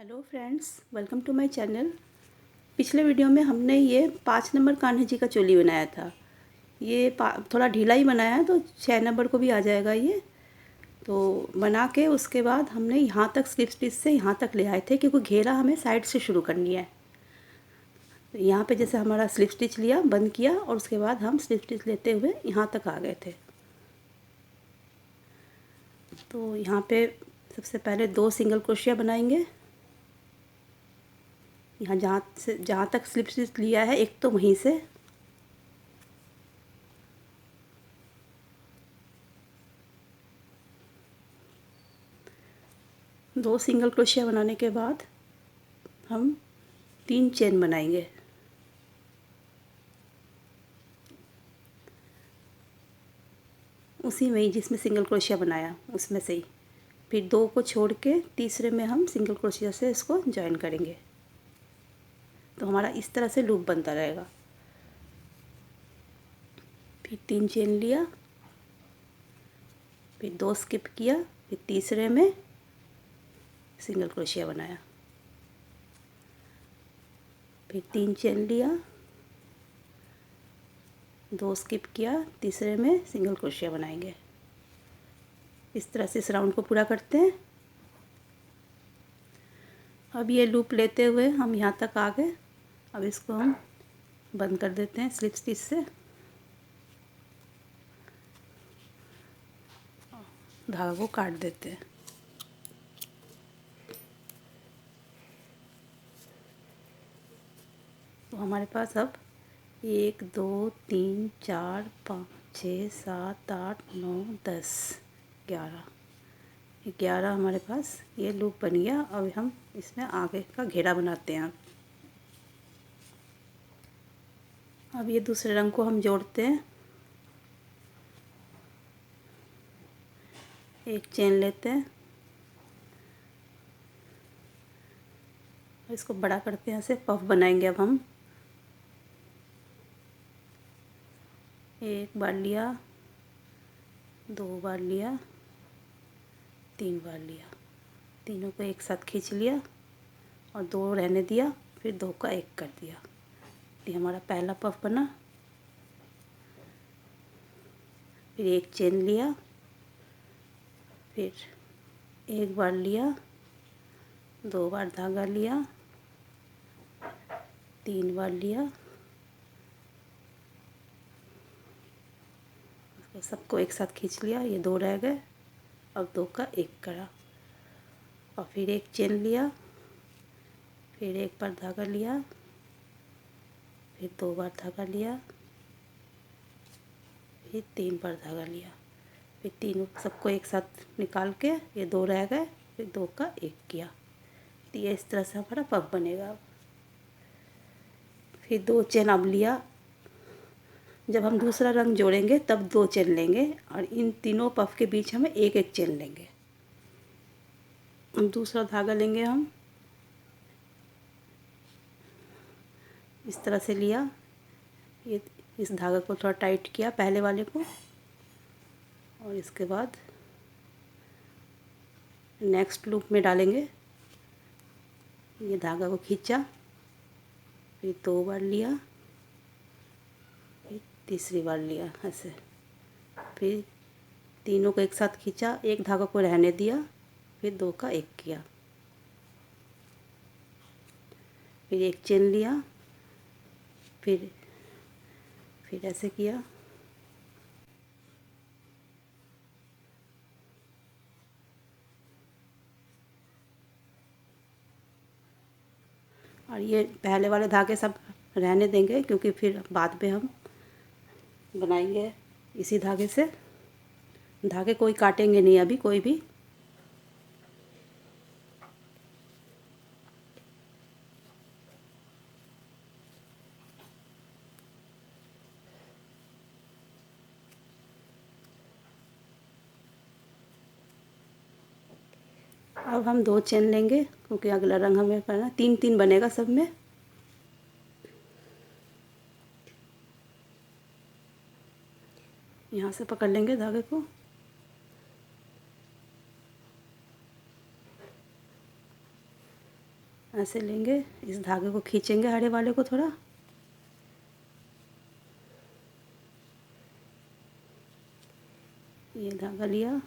Hello friends, welcome to my channel. पिछले video में हमने ये 5 नंबर कान्हा जी का चोली बनाया था। ये थोड़ा ढीला ही बनाया है तो 6 नंबर को भी आ जाएगा ये। तो बना के उसके बाद हमने यहाँ तक स्लिप स्टिच से यहाँ तक ले आए थे, क्योंकि घेरा हमें साइड से शुरू करनी है। तो यहाँ पे जैसे हमारा स्लिप स्टिच लिया, बंद किया और उसके बाद हम स्लिप स्टिच लेते हुए यहाँ तक आ गए थे। तो यहाँ पे सबसे पहले 2 सिंगल क्रोशिया बनाएंगे। यहाँ जहाँ तक स्लिप स्टिच लिया है एक, तो वहीं से 2 सिंगल क्रोशिया बनाने के बाद हम 3 चेन बनाएंगे। उसी में ही जिसमें सिंगल क्रोशिया बनाया उसमें से ही फिर 2 को छोड़ के तीसरे में हम सिंगल क्रोशिया से इसको जॉइन करेंगे। तो हमारा इस तरह से लूप बनता रहेगा। फिर 3 चेन लिया, फिर 2 स्किप किया, फिर तीसरे में सिंगल क्रोशिया बनाया, फिर 3 चेन लिया, 2 स्किप किया, तीसरे में सिंगल क्रोशिया बनाएंगे। इस तरह से इस राउंड को पूरा करते हैं। अब ये लूप लेते हुए हम यहाँ तक आ गए। अब इसको हम बंद कर देते हैं स्लिप स्टिच से। धागा को काट देते हैं। तो हमारे पास अब 1 2 3 4 5 6 7 8 9 10 11 हमारे पास ये लूप बन गया। अब हम इसमें आगे का घेरा बनाते हैं। अब ये दूसरे रंग को हम जोड़ते हैं। एक चेन लेते हैं, इसको बड़ा करते हैं, ऐसे पफ बनाएंगे। अब हम 1 बार लिया, 2 बार लिया, 3 बार लिया, तीनों को एक साथ खींच लिया और 2 रहने दिया, फिर 2 का 1 कर दिया। ये हमारा पहला पफ बना। फिर एक चेन लिया, फिर 1 बार लिया, 2 बार धागा लिया, 3 बार लिया, सबको एक साथ खींच लिया, ये 2 रह गए। अब 2 का 1 करा और फिर एक चेन लिया, फिर 1 बार धागा लिया, फिर 2 बार धागा लिया, फिर 3 बार धागा लिया, फिर तीनों सबको एक साथ निकाल के ये 2 रह गए, फिर 2 का 1 किया। तो ये इस तरह से हमारा पफ बनेगा। अब फिर 2 चेन अब लिया। जब हम दूसरा रंग जोड़ेंगे तब 2 चेन लेंगे और इन तीनों पफ के बीच हमें एक एक चेन लेंगे। दूसरा धागा लेंगे हम, इस तरह से लिया, ये इस धागा को थोड़ा टाइट किया पहले वाले को, और इसके बाद नेक्स्ट लूप में डालेंगे। ये धागा को खींचा, फिर 2 बार लिया, फिर तीसरी बार लिया ऐसे, फिर तीनों को एक साथ खींचा, एक धागा को रहने दिया, फिर 2 का 1 किया, फिर एक चेन लिया, फिर ऐसे किया, और ये पहले वाले धागे सब रहने देंगे, क्योंकि फिर बाद में हम बनाएंगे इसी धागे से। धागे कोई काटेंगे नहीं अभी, कोई भी। अब हम 2 चेन लेंगे, क्योंकि अगला रंग हमें करना, 3 3 बनेगा सब में। यहाँ से पकड़ लेंगे धागे को, ऐसे लेंगे, इस धागे को खींचेंगे हरे वाले को थोड़ा, ये धागा लिया,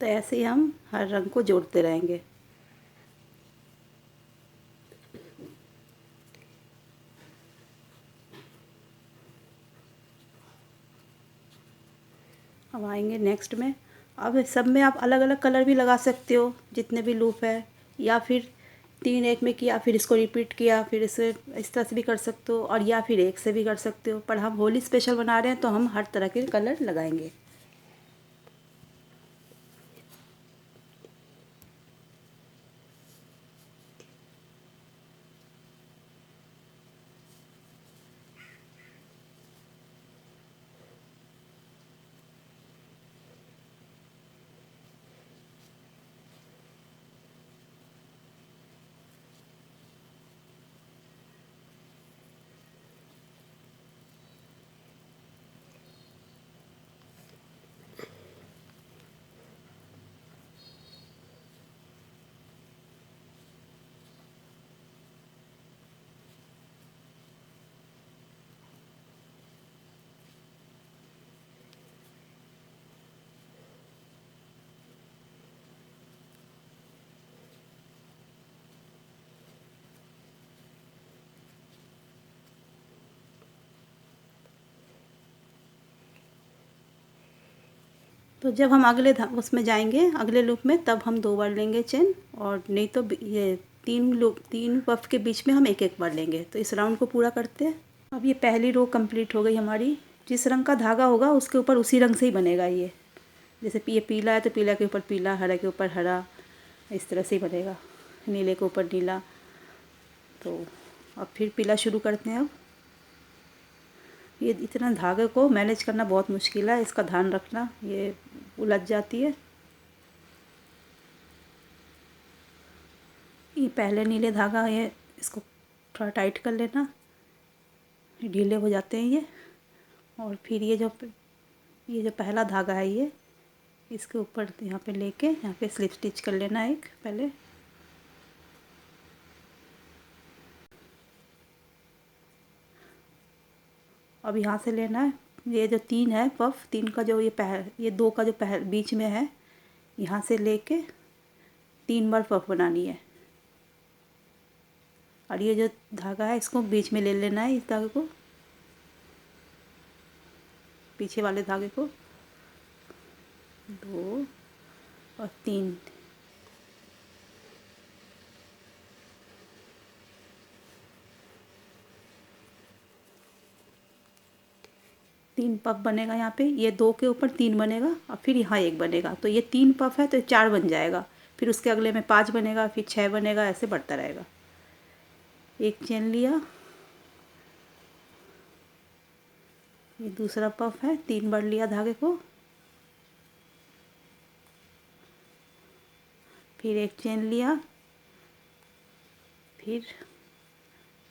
तो ऐसे ही हम हर रंग को जोड़ते रहेंगे। अब आएंगे नेक्स्ट में। अब सब में आप अलग अलग कलर भी लगा सकते हो जितने भी लूप है, या फिर 3 एक में किया फिर इसको रिपीट किया, फिर इसे इस तरह से भी कर सकते हो, और या फिर एक से भी कर सकते हो। पर हम होली स्पेशल बना रहे हैं तो हम हर तरह के कलर लगाएंगे। तो जब हम अगले उसमें जाएंगे अगले लूप में, तब हम 2 बार लेंगे चेन, और नहीं तो ये 3 पफ के बीच में हम एक एक बार लेंगे। तो इस राउंड को पूरा करते हैं। अब ये पहली रो कंप्लीट हो गई हमारी। जिस रंग का धागा होगा उसके ऊपर उसी रंग से ही बनेगा ये। जैसे ये पीला है तो पीला के ऊपर पीला, हरा के ऊपर हरा, इस तरह से ही बनेगा, नीले के ऊपर नीला। तो अब फिर पीला शुरू करते हैं। अब ये इतना धागे को मैनेज करना बहुत मुश्किल है, इसका ध्यान रखना, ये उलझ जाती है। ये पहले नीले धागा, ये इसको थोड़ा टाइट कर लेना, ढीले हो जाते हैं ये। और फिर ये जो पहला धागा है ये, इसके ऊपर यहाँ पे लेके यहाँ पे स्लिप स्टिच कर लेना एक पहले। अब यहाँ से लेना है, ये जो 3 है पफ, 3 का जो ये 2 का जो बीच में है, यहाँ से लेके 3 बार पफ बनानी है। और ये जो धागा है इसको बीच में ले लेना है, इस धागे को, पीछे वाले धागे को, 2 और 3। तीन पफ बनेगा यहाँ पे, ये 2 के ऊपर 3 बनेगा, और फिर यहाँ 1 बनेगा। तो ये 3 पफ है तो 4 बन जाएगा, फिर उसके अगले में 5 बनेगा, फिर 6 बनेगा, ऐसे बढ़ता रहेगा। एक चेन लिया, ये दूसरा पफ है, 3 बार लिया धागे को, फिर एक चेन लिया, फिर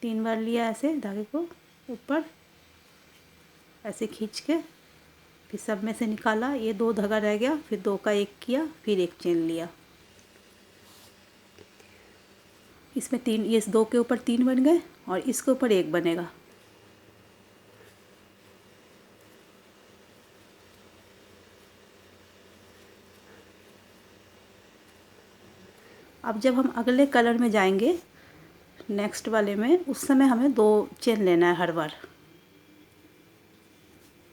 3 बार लिया ऐसे धागे को ऊपर, ऐसे खींच के, फिर सब में से निकाला, ये 2 धागा रह गया, फिर 2 का 1 किया, फिर एक चेन लिया। इसमें 3, ये 2 के ऊपर 3 बन गए, और इसके ऊपर 1 बनेगा। अब जब हम अगले कलर में जाएंगे नेक्स्ट वाले में, उस समय हमें 2 चेन लेना है हर बार।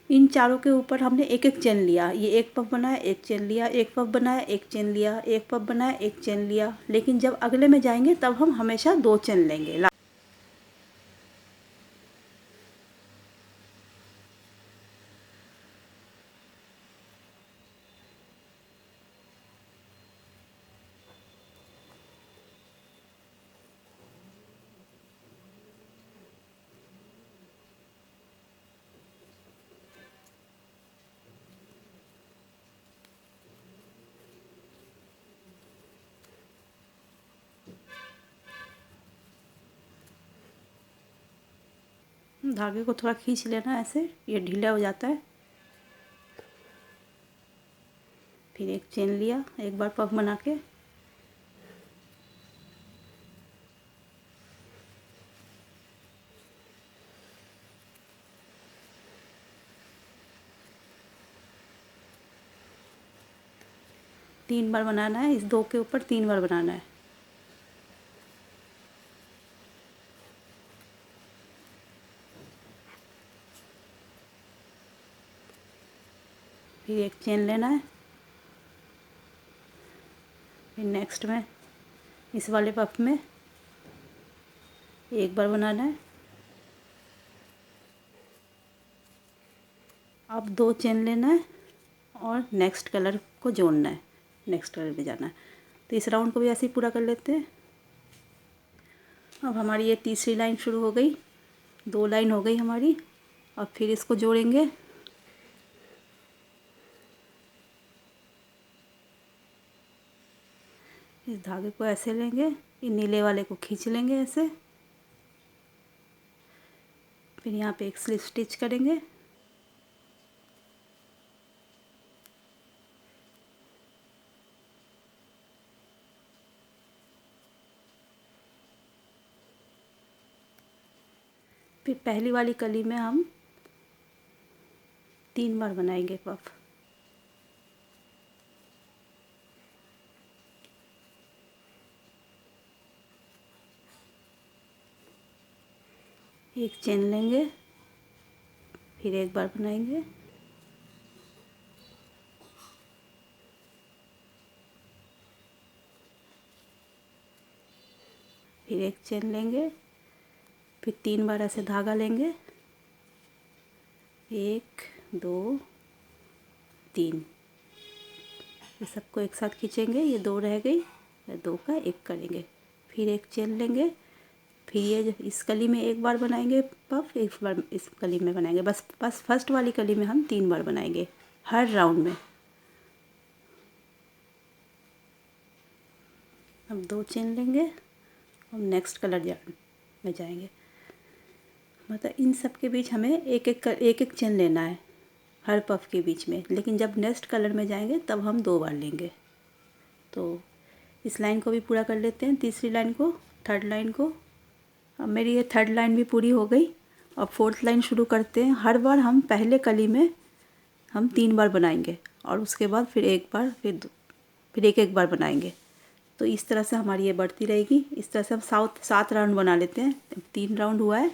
इन चारों के ऊपर हमने एक एक चेन लिया, ये एक पफ बनाया, एक चेन लिया, एक पफ बनाया, एक चेन लिया, एक पफ बनाया, एक चेन लिया। लेकिन जब अगले में जाएंगे तब हम हमेशा 2 चेन लेंगे। धागे को थोड़ा खींच लेना ऐसे, ये ढीला हो जाता है। फिर एक चेन लिया, एक बार पफ बना के तीन बार बनाना है। इस दो के ऊपर तीन बार बनाना है। फिर एक चेन लेना है। फिर नेक्स्ट में इस वाले पफ में एक बार बनाना है। अब दो चेन लेना है और नेक्स्ट कलर को जोड़ना है, नेक्स्ट कलर पे जाना है। तो इस राउंड को भी ऐसे ही पूरा कर लेते हैं। अब हमारी ये तीसरी लाइन शुरू हो गई, दो लाइन हो गई हमारी। अब फिर इसको जोड़ेंगे। इस धागे को ऐसे लेंगे, ये नीले वाले को खींच लेंगे ऐसे। फिर यहाँ पे एक स्लिप स्टिच करेंगे। फिर पहली वाली कली में हम तीन बार बनाएंगे पफ। एक चेन लेंगे, फिर एक बार बनाएंगे। फिर एक चेन लेंगे, फिर तीन बार ऐसे धागा लेंगे, एक दो तीन। ये सबको एक साथ खींचेंगे, ये दो रह गई, दो का एक करेंगे। फिर एक चेन लेंगे, फिर ये इस कली में एक बार बनाएंगे पफ, एक बार इस कली में बनाएंगे। बस फर्स्ट वाली कली में हम तीन बार बनाएंगे हर राउंड में। अब दो चेन लेंगे और नेक्स्ट कलर में जाएंगे। मतलब इन सब के बीच हमें एक एक चेन लेना है हर पफ के बीच में, लेकिन जब नेक्स्ट कलर में जाएंगे तब हम दो बार लेंगे। तो इस लाइन को भी पूरा कर लेते हैं, तीसरी लाइन को, थर्ड लाइन को। अब मेरी ये थर्ड लाइन भी पूरी हो गई। अब फोर्थ लाइन शुरू करते हैं। हर बार हम पहले कली में हम तीन बार बनाएंगे और उसके बाद फिर एक बार, फिर एक बार बनाएंगे। तो इस तरह से हमारी ये बढ़ती रहेगी। इस तरह से हम सात राउंड बना लेते हैं। तीन राउंड हुआ है,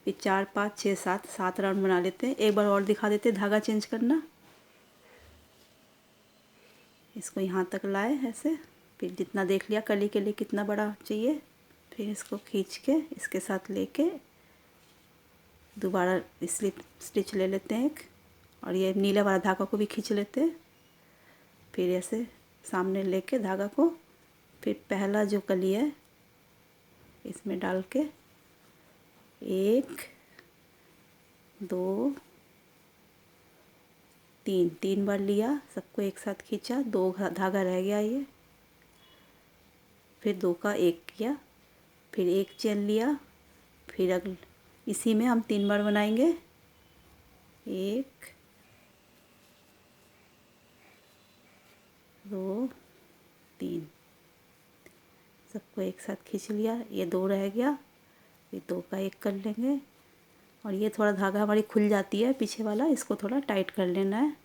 फिर 4 5 6 7 राउंड बना लेते हैं। एक बार और दिखा देते हैं धागा चेंज करना। इसको यहाँ तक लाए ऐसे, फिर जितना देख लिया कली के लिए कितना बड़ा चाहिए, फिर इसको खींच के इसके साथ लेके दोबारा स्लिप स्टिच ले लेते हैं एक, और ये नीले वाला धागा को भी खींच लेते हैं। फिर ऐसे सामने लेके धागा को, फिर पहला जो कली है इसमें डाल के एक दो तीन बार लिया, सबको एक साथ खींचा, दो धागा रह गया ये, फिर दो का एक किया, फिर एक चेन लिया, फिर इसी में हम तीन बार बनाएंगे, एक दो तीन, सबको एक साथ खींच लिया, ये दो रह गया, फिर दो का एक कर लेंगे। और ये थोड़ा धागा हमारी खुल जाती है पीछे वाला, इसको थोड़ा टाइट कर लेना है।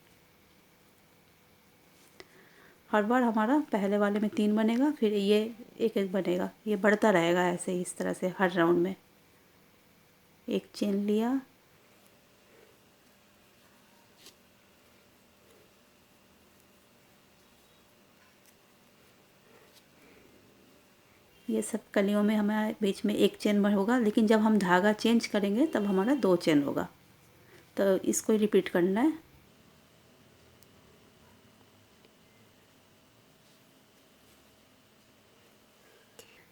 हर बार हमारा पहले वाले में तीन बनेगा, फिर ये एक एक बनेगा, ये बढ़ता रहेगा ऐसे ही, इस तरह से हर राउंड में। एक चेन लिया, ये सब कलियों में हमारे बीच में एक चेन होगा, लेकिन जब हम धागा चेंज करेंगे तब हमारा दो चेन होगा। तो इसको रिपीट करना है।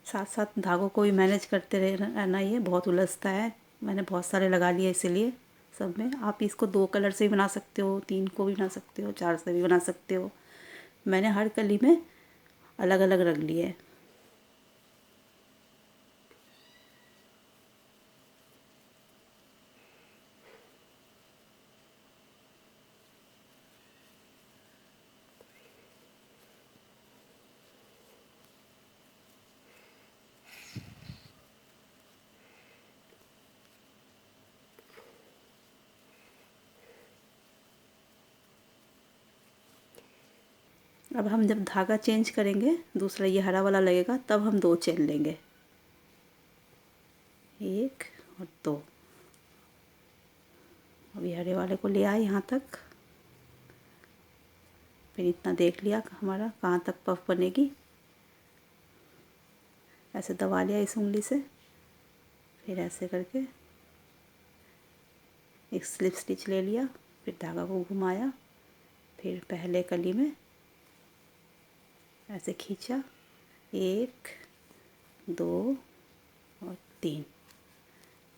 साथ साथ धागों को भी मैनेज करते रहना, ये बहुत उलझता है। मैंने बहुत सारे लगा लिए इसीलिए सब में। आप इसको दो कलर से भी बना सकते हो, तीन को भी बना सकते हो, चार से भी बना सकते हो। मैंने हर कली में अलग अलग रख लिए है। अब हम जब धागा चेंज करेंगे, दूसरा ये हरा वाला लगेगा, तब हम 2 चेन लेंगे, 1 और 2। अभी हरे वाले को ले आए यहाँ तक, फिर इतना देख लिया हमारा कहाँ तक पफ बनेगी, ऐसे दबा लिया इस उंगली से, फिर ऐसे करके एक स्लिप स्टिच ले लिया, फिर धागा को घुमाया, फिर पहले कली में ऐसे खींचा, 1 2 और 3,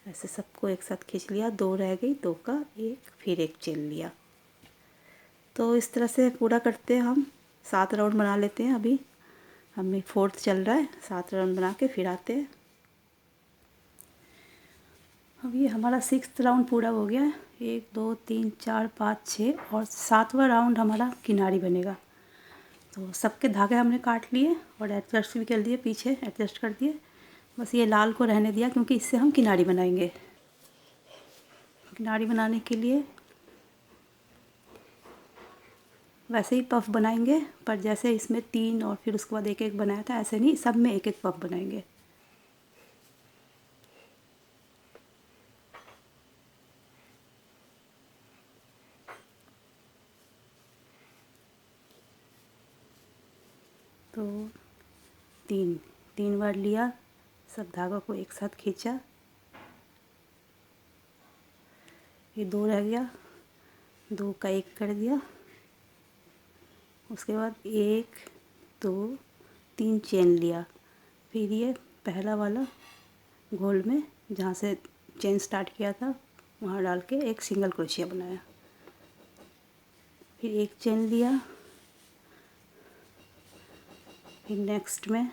ऐसे सबको एक साथ खींच लिया, 2 रह गई, 2 का 1, फिर 1 चेन लिया। तो इस तरह से पूरा करते हैं हम, 7 राउंड बना लेते हैं। अभी हमें 4th चल रहा है, 7 राउंड बना के फिर आते हैं। अब ये हमारा 6th राउंड पूरा हो गया है, 1 2 3 4 5 6 और 7वां राउंड हमारा किनारी बनेगा। तो सबके धागे हमने काट लिए और एडजस्ट भी कर दिए, पीछे एडजस्ट कर दिए, बस ये लाल को रहने दिया क्योंकि इससे हम किनारी बनाएंगे। किनारी बनाने के लिए वैसे ही पफ बनाएंगे, पर जैसे इसमें 3 और फिर उसके बाद 1 1 बनाया था, ऐसे नहीं, सब में 1 1 पफ बनाएंगे। तो 3 बार लिया, सब धागों को एक साथ खींचा, ये 2 रह गया, 2 का 1 कर दिया, उसके बाद 1 2 3 चेन लिया, फिर ये पहला वाला गोल में जहाँ से चेन स्टार्ट किया था वहाँ डाल के एक सिंगल क्रोशिया बनाया, फिर 1 चेन लिया, फिर नेक्स्ट में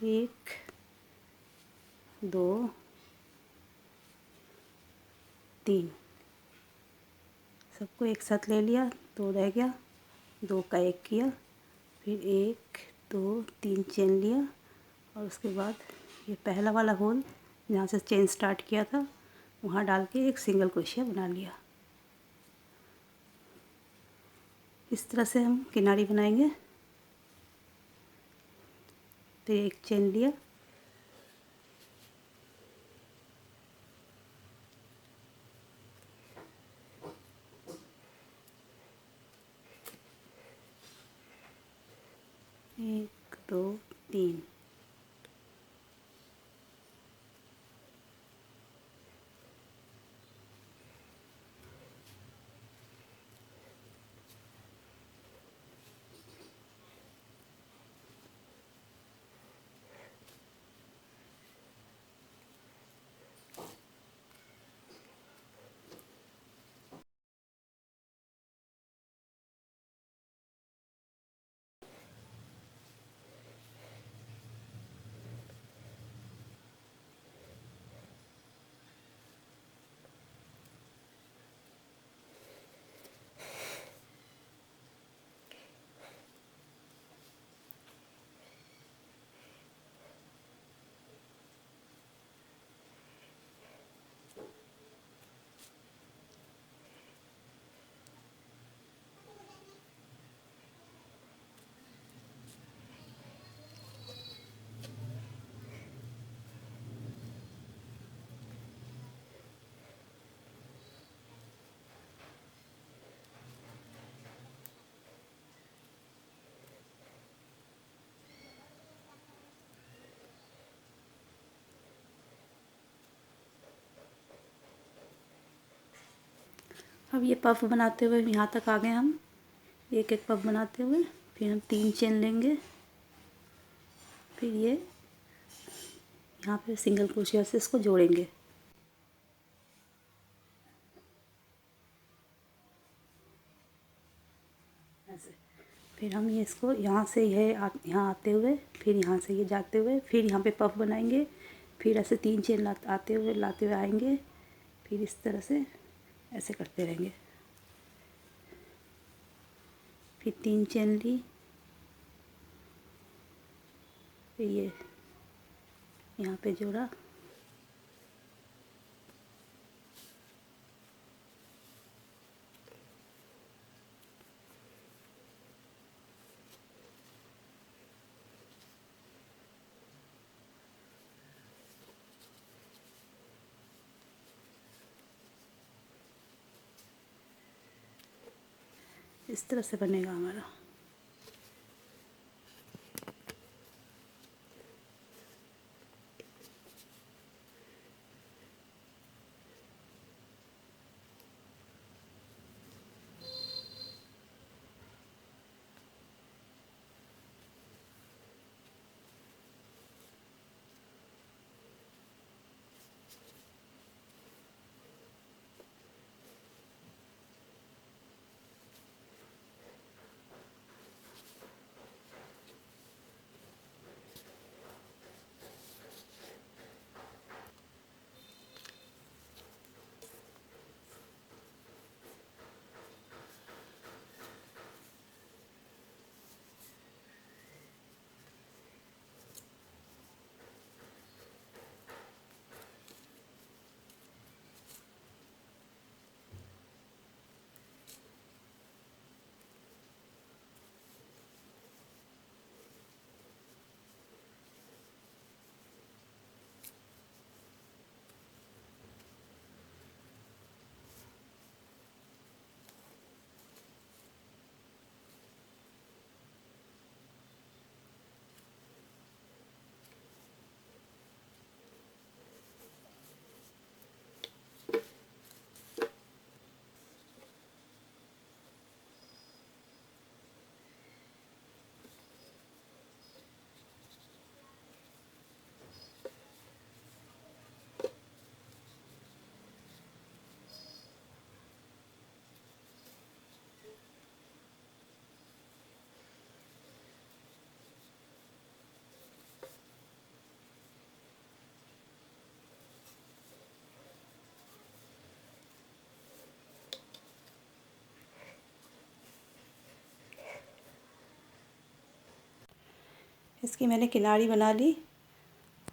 1 2 3, सबको एक साथ ले लिया, 2 रह गया, 2 का 1 किया, फिर 1 2 3 चेन लिया, और उसके बाद ये पहला वाला होल जहाँ से चेन स्टार्ट किया था वहाँ डाल के एक सिंगल क्रोशिया बना लिया। इस तरह से हम किनारी बनाएंगे। फिर 1 चेन लिया, एक 2 3, अब ये पफ बनाते हुए यहाँ तक आ गए हम, एक एक पफ बनाते हुए, फिर हम 3 चेन लेंगे, फिर ये यहाँ पे सिंगल क्रोशिया से इसको जोड़ेंगे। ऐसे फिर हम ये इसको यहाँ से यहाँ आते हुए, फिर यहाँ से ये जाते हुए, फिर यहाँ पे पफ बनाएंगे, फिर ऐसे 3 चेन आते हुए लाते हुए आएंगे, फिर इस तरह से ऐसे करते रहेंगे। फिर 3 चेन ली, फिर ये यहाँ पे जोड़ा, इस तरह से बनेगा हमारा। इसकी मैंने किनारी बना ली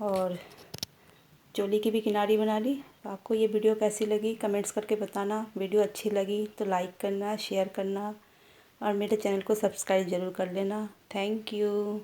और चोली की भी किनारी बना ली। तो आपको ये वीडियो कैसी लगी कमेंट्स करके बताना। वीडियो अच्छी लगी तो लाइक करना, शेयर करना और मेरे चैनल को सब्सक्राइब ज़रूर कर लेना। Thank you.